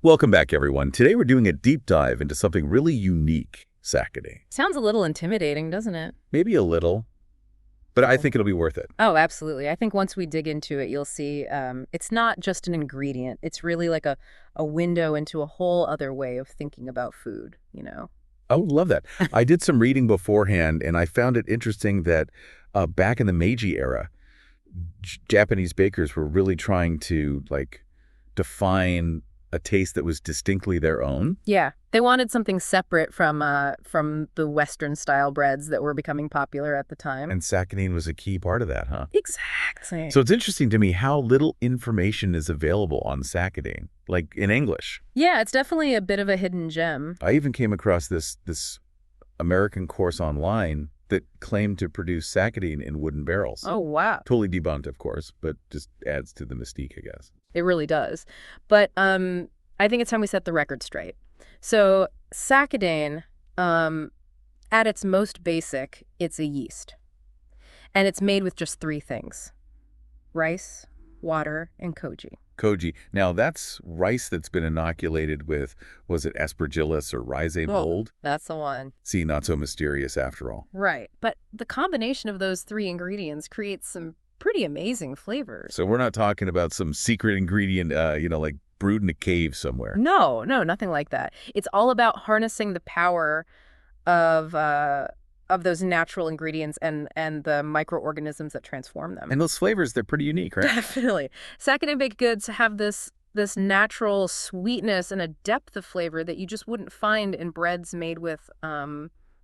Welcome back, everyone. Today we're doing a deep dive into something really unique, Sakadane. Sounds a little intimidating, doesn't it? Maybe a little, but I think it'll be worth it. Oh, absolutely. I think once we dig into it, you'll see it's not just an ingredient. It's really like a window into a whole other way of thinking about food, you know? I would love that. I did some reading beforehand, and I found it interesting that back in the Meiji era, Japanese bakers were really trying to, define a taste that was distinctly their own. Yeah, they wanted something separate from the Western-style breads that were becoming popular at the time. And Sakadane was a key part of that, huh? Exactly. So it's interesting to me how little information is available on Sakadane, like in English. Yeah, it's definitely a bit of a hidden gem. I even came across this American course online that claimed to produce Sakadane in wooden barrels. Oh, wow. Totally debunked, of course, but just adds to the mystique, I guess. It really does. But I think it's time we set the record straight. So Sakadane, at its most basic, it's a yeast. And it's made with just three things: rice, water, and koji. Koji. Now, that's rice that's been inoculated with, was it aspergillus or rhizome mold? That's the one. See, not so mysterious after all. Right. But the combination of those three ingredients creates some pretty amazing flavors. So we're not talking about some secret ingredient, like brewed in a cave somewhere. No, nothing like that. It's all about harnessing the power of those natural ingredients and the microorganisms that transform them. And those flavors, they're pretty unique, right? Definitely. Sakadane baked goods have this natural sweetness and a depth of flavor that you just wouldn't find in breads made with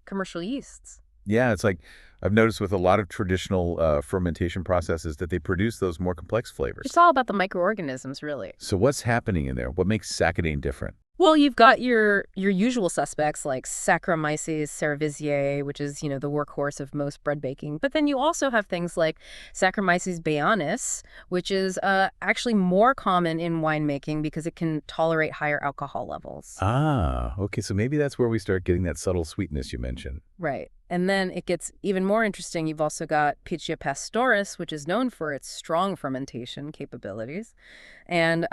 commercial yeasts. Yeah, it's like I've noticed with a lot of traditional fermentation processes that they produce those more complex flavors. It's all about the microorganisms, really. So what's happening in there? What makes Sakadane different? Well, you've got your usual suspects like Saccharomyces cerevisiae, which is, the workhorse of most bread baking. But then you also have things like Saccharomyces bayanis, which is actually more common in winemaking because it can tolerate higher alcohol levels. Ah, okay. So maybe that's where we start getting that subtle sweetness you mentioned. Right. And then it gets even more interesting. You've also got Pichia pastoris, which is known for its strong fermentation capabilities, and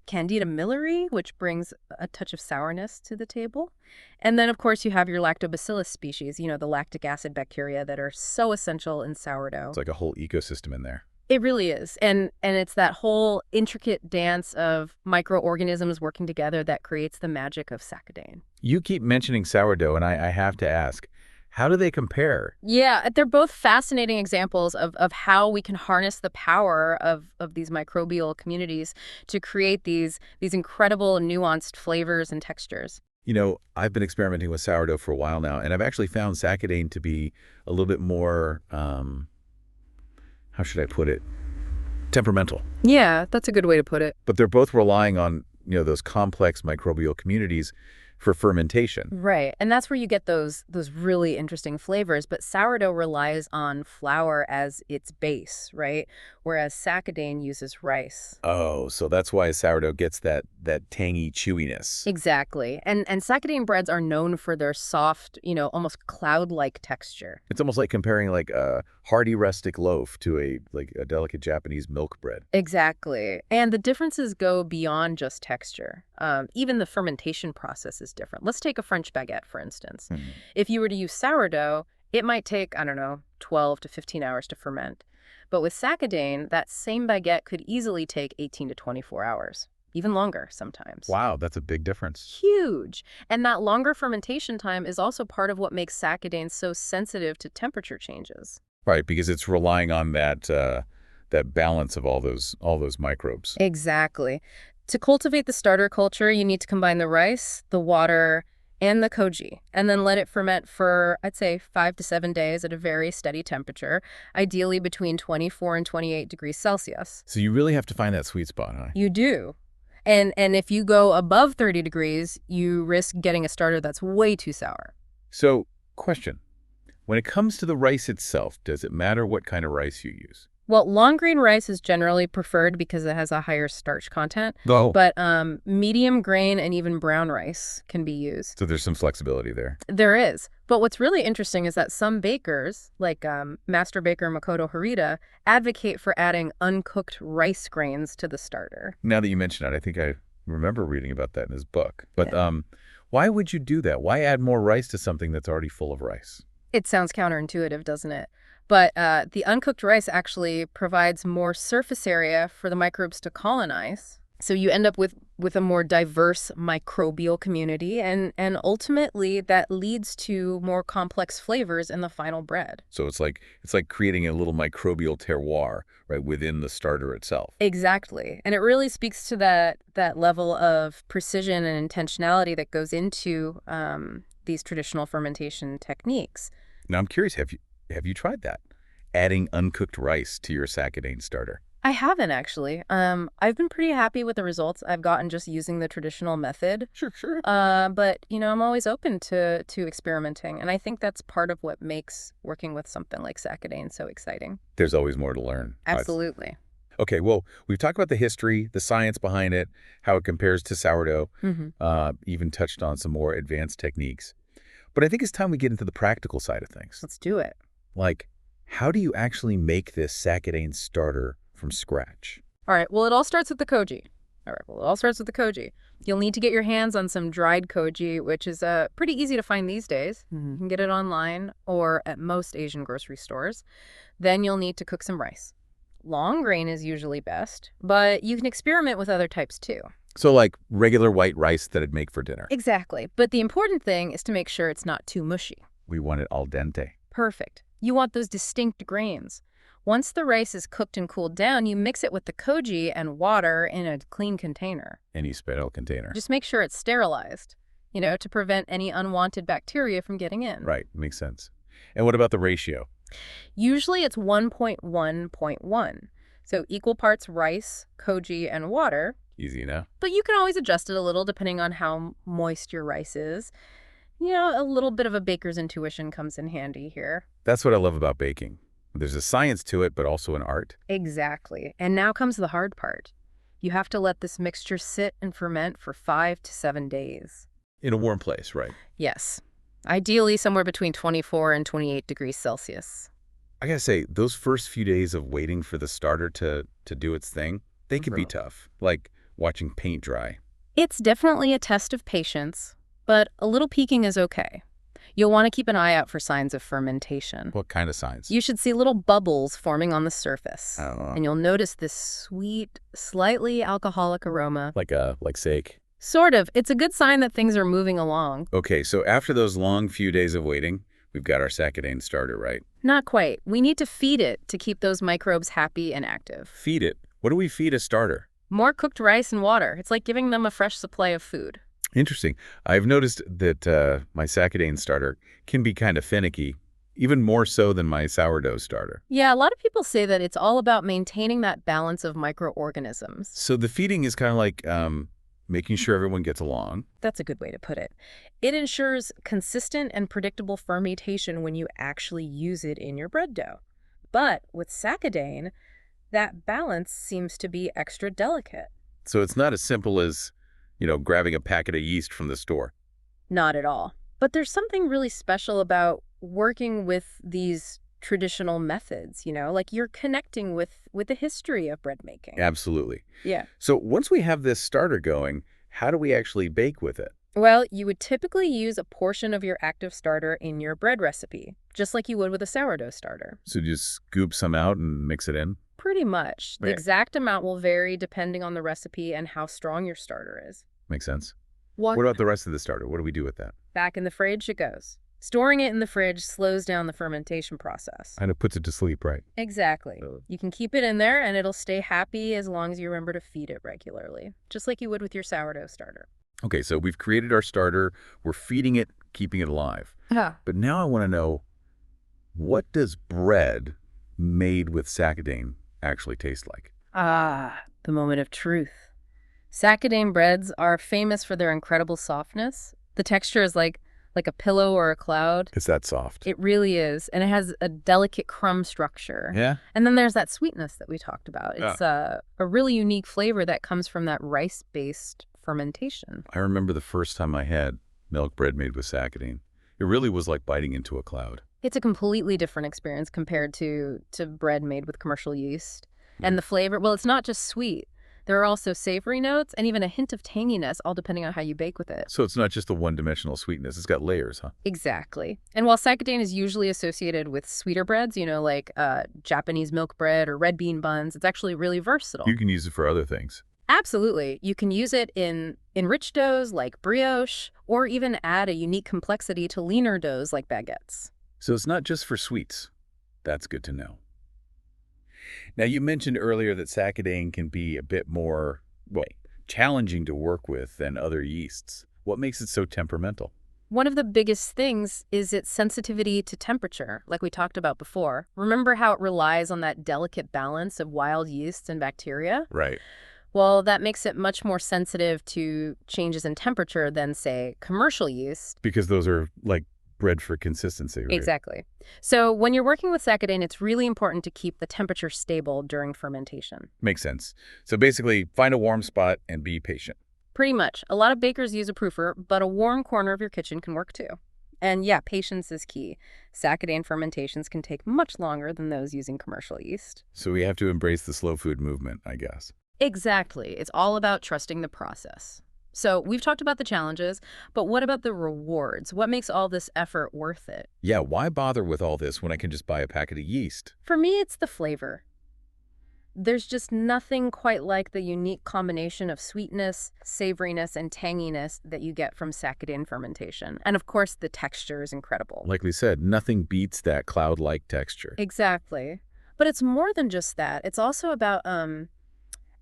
Candida milleri, which brings a touch of sourness to the table. And then, of course, you have your lactobacillus species, the lactic acid bacteria that are so essential in sourdough. It's like a whole ecosystem in there. It really is. And it's that whole intricate dance of microorganisms working together that creates the magic of Sakadane. You keep mentioning sourdough, and I have to ask, how do they compare? Yeah, they're both fascinating examples of how we can harness the power of these microbial communities to create these incredible nuanced flavors and textures. I've been experimenting with sourdough for a while now, and I've actually found Sakadane to be a little bit more, how should I put it, temperamental. Yeah, that's a good way to put it. But they're both relying on, those complex microbial communities for fermentation. Right. And that's where you get those really interesting flavors. But sourdough relies on flour as its base, right? Whereas Sakadane uses rice. Oh, so that's why sourdough gets that tangy chewiness. Exactly. And Sakadane breads are known for their soft, almost cloud-like texture. It's almost like comparing like a hearty rustic loaf to a delicate Japanese milk bread. Exactly. And the differences go beyond just texture. Even the fermentation process is different. Let's take a French baguette, for instance. Mm-hmm. If you were to use sourdough, it might take, 12 to 15 hours to ferment. But with Sakadane, that same baguette could easily take 18 to 24 hours, even longer sometimes. Wow, that's a big difference. Huge. And that longer fermentation time is also part of what makes Sakadane so sensitive to temperature changes. Right, because it's relying on that balance of all those microbes. Exactly. To cultivate the starter culture, you need to combine the rice, the water, and the koji, and then let it ferment for, I'd say, 5 to 7 days at a very steady temperature, ideally between 24 and 28 degrees Celsius. So you really have to find that sweet spot, huh? You do. And if you go above 30 degrees, you risk getting a starter that's way too sour. So, question. When it comes to the rice itself, does it matter what kind of rice you use? Well, long grain rice is generally preferred because it has a higher starch content. Oh. But medium grain and even brown rice can be used. So there's some flexibility there. There is. But what's really interesting is that some bakers, like master baker Makoto Harita, advocate for adding uncooked rice grains to the starter. Now that you mention it, I think I remember reading about that in his book. But why would you do that? Why add more rice to something that's already full of rice? It sounds counterintuitive, doesn't it? But the uncooked rice actually provides more surface area for the microbes to colonize. So you end up with a more diverse microbial community, and ultimately that leads to more complex flavors in the final bread. So it's like creating a little microbial terroir right within the starter itself. Exactly. And it really speaks to that level of precision and intentionality that goes into these traditional fermentation techniques. Now I'm curious, have you tried that? Adding uncooked rice to your Sakadane starter? I haven't, actually. I've been pretty happy with the results I've gotten just using the traditional method. Sure. But, I'm always open to experimenting. And I think that's part of what makes working with something like Sakadane so exciting. There's always more to learn. Absolutely. Okay, well, we've talked about the history, the science behind it, how it compares to sourdough, even touched on some more advanced techniques. But I think it's time we get into the practical side of things. Let's do it. Like, how do you actually make this Sakadane starter from scratch? All right, well, it all starts with the koji. You'll need to get your hands on some dried koji, which is pretty easy to find these days. You can get it online or at most Asian grocery stores. Then you'll need to cook some rice. Long grain is usually best, but you can experiment with other types too. So like regular white rice that I'd make for dinner. Exactly, but the important thing is to make sure it's not too mushy. We want it al dente. Perfect. You want those distinct grains. Once the rice is cooked and cooled down, you mix it with the koji and water in a clean container. Any sterile container. Just make sure it's sterilized, to prevent any unwanted bacteria from getting in. Right, makes sense. And what about the ratio? Usually it's 1.1.1. So equal parts rice, koji, and water. Easy enough. But you can always adjust it a little depending on how moist your rice is. A little bit of a baker's intuition comes in handy here. That's what I love about baking. There's a science to it, but also an art. Exactly. And now comes the hard part. You have to let this mixture sit and ferment for 5 to 7 days. In a warm place, right? Yes. Ideally somewhere between 24 and 28 degrees Celsius. I gotta say, those first few days of waiting for the starter to do its thing, they can be tough. Like watching paint dry. It's definitely a test of patience, but a little peeking is okay. You'll want to keep an eye out for signs of fermentation. What kind of signs? You should see little bubbles forming on the surface. And you'll notice this sweet, slightly alcoholic aroma. Like sake? Sort of. It's a good sign that things are moving along. Okay, so after those long few days of waiting, we've got our Sakadane starter, right? Not quite. We need to feed it to keep those microbes happy and active. Feed it? What do we feed a starter? More cooked rice and water. It's like giving them a fresh supply of food. Interesting. I've noticed that my Sakadane starter can be kind of finicky, even more so than my sourdough starter. Yeah, a lot of people say that it's all about maintaining that balance of microorganisms. So the feeding is kind of like making sure everyone gets along. That's a good way to put it. It ensures consistent and predictable fermentation when you actually use it in your bread dough. But with Sakadane, that balance seems to be extra delicate. So it's not as simple as grabbing a packet of yeast from the store. Not at all. But there's something really special about working with these traditional methods, like you're connecting with the history of bread making. Absolutely. Yeah. So once we have this starter going, how do we actually bake with it? Well, you would typically use a portion of your active starter in your bread recipe, just like you would with a sourdough starter. So just scoop some out and mix it in? Pretty much. The Right. exact amount will vary depending on the recipe and how strong your starter is. Makes sense. What about the rest of the starter? What do we do with that? Back in the fridge it goes. Storing it in the fridge slows down the fermentation process. Kind of puts it to sleep, right? Exactly. You can keep it in there and it'll stay happy as long as you remember to feed it regularly, just like you would with your sourdough starter. Okay, so we've created our starter. We're feeding it, keeping it alive. Yeah. But now I want to know, what does bread made with Sakadane actually taste like? Ah, the moment of truth. Sakadane breads are famous for their incredible softness. The texture is like a pillow or a cloud. It's that soft. It really is. And it has a delicate crumb structure. Yeah? And then there's that sweetness that we talked about. It's a really unique flavor that comes from that rice-based fermentation. I remember the first time I had milk bread made with Sakadane. It really was like biting into a cloud. It's a completely different experience compared to bread made with commercial yeast. And the flavor, well, it's not just sweet. There are also savory notes and even a hint of tanginess, all depending on how you bake with it. So it's not just a one-dimensional sweetness. It's got layers, huh? Exactly. And while Sakadane is usually associated with sweeter breads, like Japanese milk bread or red bean buns, it's actually really versatile. You can use it for other things. Absolutely. You can use it in enriched doughs like brioche, or even add a unique complexity to leaner doughs like baguettes. So it's not just for sweets. That's good to know. Now, you mentioned earlier that Sakadane can be a bit more, challenging to work with than other yeasts. What makes it so temperamental? One of the biggest things is its sensitivity to temperature, like we talked about before. Remember how it relies on that delicate balance of wild yeasts and bacteria? Right. Well, that makes it much more sensitive to changes in temperature than, say, commercial yeast. Because those are, like, bred for consistency, right? Exactly. So when you're working with Sakadane, it's really important to keep the temperature stable during fermentation. Makes sense. So basically, find a warm spot and be patient. Pretty much. A lot of bakers use a proofer, but a warm corner of your kitchen can work too. And yeah, patience is key. Sakadane fermentations can take much longer than those using commercial yeast. So we have to embrace the slow food movement, I guess. Exactly. It's all about trusting the process. So we've talked about the challenges, but what about the rewards? What makes all this effort worth it? Yeah, why bother with all this when I can just buy a packet of yeast? For me, it's the flavor. There's just nothing quite like the unique combination of sweetness, savoriness, and tanginess that you get from Sakadane fermentation. And of course, the texture is incredible. Like we said, nothing beats that cloud-like texture. Exactly. But it's more than just that. It's also about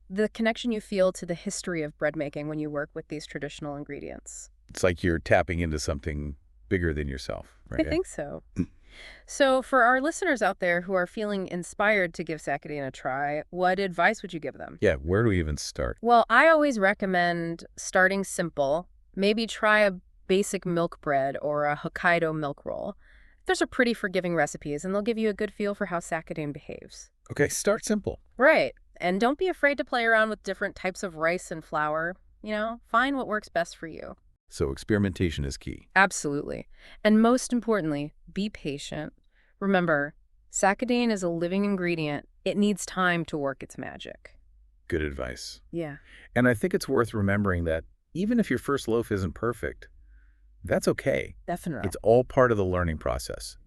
the connection you feel to the history of bread making when you work with these traditional ingredients. It's like you're tapping into something bigger than yourself, right? I think so. So for our listeners out there who are feeling inspired to give Sakadane a try, what advice would you give them? Yeah, where do we even start? Well, I always recommend starting simple. Maybe try a basic milk bread or a Hokkaido milk roll. Those are pretty forgiving recipes, and they'll give you a good feel for how Sakadane behaves. Okay, start simple. Right. And don't be afraid to play around with different types of rice and flour. Find what works best for you. So experimentation is key. Absolutely. And most importantly, be patient. Remember, Sakadane is a living ingredient. It needs time to work its magic. Good advice. Yeah. And I think it's worth remembering that even if your first loaf isn't perfect, that's okay. Definitely. It's all part of the learning process.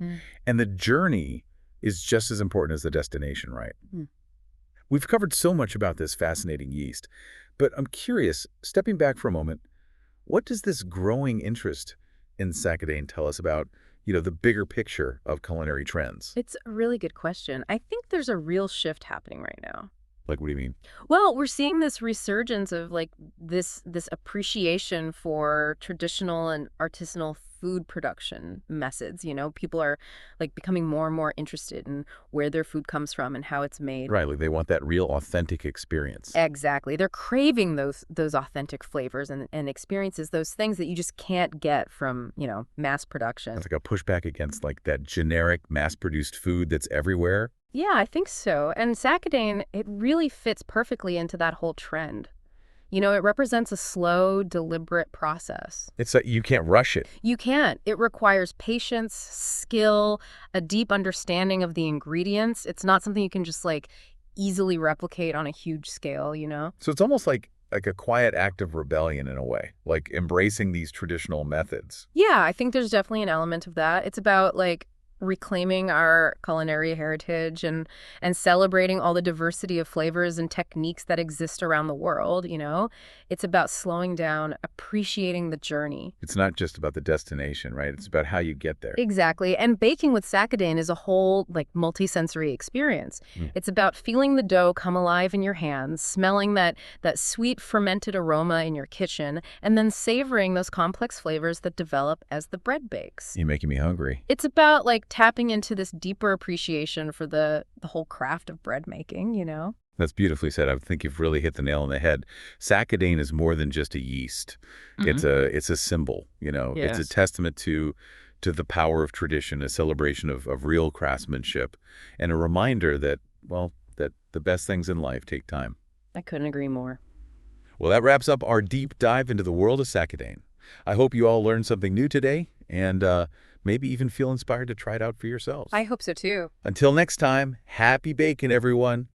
And the journey is just as important as the destination, right? We've covered so much about this fascinating yeast, but I'm curious, stepping back for a moment, what does this growing interest in Sakadane tell us about, the bigger picture of culinary trends? It's a really good question. I think there's a real shift happening right now. Like, what do you mean? Well, we're seeing this resurgence of this appreciation for traditional and artisanal food production methods. People are becoming more and more interested in where their food comes from and how it's made. Right, like they want that real authentic experience. Exactly. They're craving those authentic flavors and experiences, those things that you just can't get from, mass production. It's like a pushback against that generic mass-produced food that's everywhere. Yeah, I think so. And Sakadane, it really fits perfectly into that whole trend. It represents a slow, deliberate process. It's like you can't rush it. You can't. It requires patience, skill, a deep understanding of the ingredients. It's not something you can just easily replicate on a huge scale, So it's almost like a quiet act of rebellion in a way, like embracing these traditional methods. Yeah, I think there's definitely an element of that. It's about reclaiming our culinary heritage and celebrating all the diversity of flavors and techniques that exist around the world, It's about slowing down, appreciating the journey. It's not just about the destination, right? It's about how you get there. Exactly. And baking with Sakadane is a whole multi-sensory experience. It's about feeling the dough come alive in your hands, smelling that sweet fermented aroma in your kitchen, and then savoring those complex flavors that develop as the bread bakes. You're making me hungry. It's about tapping into this deeper appreciation for the whole craft of bread making, That's beautifully said. I think you've really hit the nail on the head. Sakadane is more than just a yeast. It's a symbol, Yes. It's a testament to the power of tradition, a celebration of real craftsmanship, and a reminder that the best things in life take time. I couldn't agree more. Well, that wraps up our deep dive into the world of Sakadane. I hope you all learned something new today and maybe even feel inspired to try it out for yourselves. I hope so too. Until next time, happy baking, everyone.